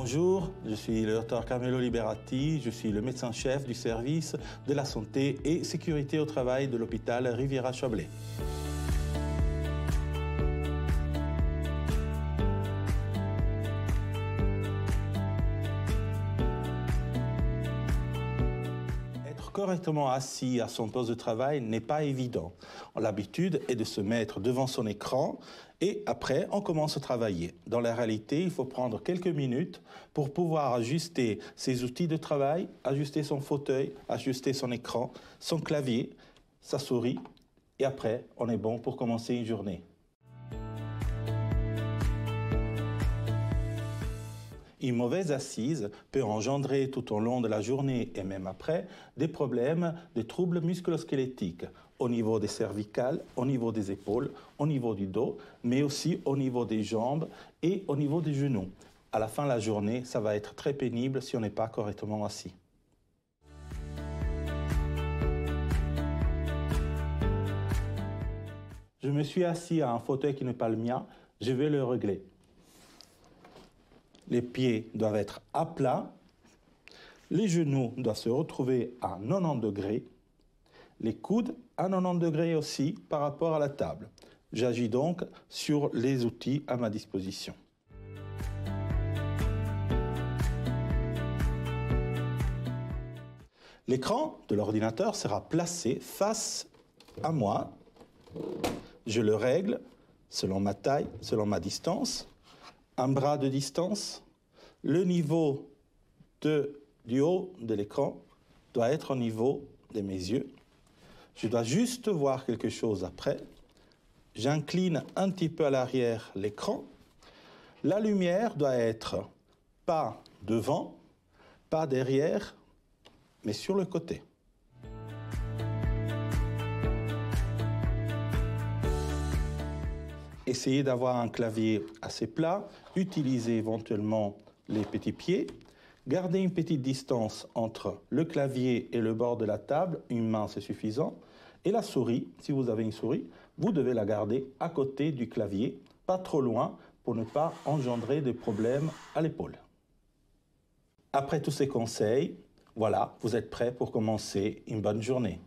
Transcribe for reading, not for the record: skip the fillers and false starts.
Bonjour, je suis le Dr Carmelo Liberati, je suis le médecin-chef du service de la santé et sécurité au travail de l'hôpital Riviera-Chablais. Être correctement assis à son poste de travail n'est pas évident. L'habitude est de se mettre devant son écran et après, on commence à travailler. Dans la réalité, il faut prendre quelques minutes pour pouvoir ajuster ses outils de travail, ajuster son fauteuil, ajuster son écran, son clavier, sa souris et après, on est bon pour commencer une journée. Une mauvaise assise peut engendrer tout au long de la journée et même après des problèmes de troubles musculo-squelettiques au niveau des cervicales, au niveau des épaules, au niveau du dos, mais aussi au niveau des jambes et au niveau des genoux. À la fin de la journée, ça va être très pénible si on n'est pas correctement assis. Je me suis assis à un fauteuil qui n'est pas le mien, je vais le régler. Les pieds doivent être à plat, les genoux doivent se retrouver à 90 degrés, les coudes à 90 degrés aussi par rapport à la table. J'agis donc sur les outils à ma disposition. L'écran de l'ordinateur sera placé face à moi. Je le règle selon ma taille, selon ma distance. Un bras de distance, le niveau du haut de l'écran doit être au niveau de mes yeux. Je dois juste voir quelque chose après. J'incline un petit peu à l'arrière l'écran. La lumière doit être pas devant, pas derrière, mais sur le côté. Essayez d'avoir un clavier assez plat, utilisez éventuellement les petits pieds, gardez une petite distance entre le clavier et le bord de la table, une main c'est suffisant, et la souris, si vous avez une souris, vous devez la garder à côté du clavier, pas trop loin pour ne pas engendrer de problèmes à l'épaule. Après tous ces conseils, voilà, vous êtes prêts pour commencer une bonne journée.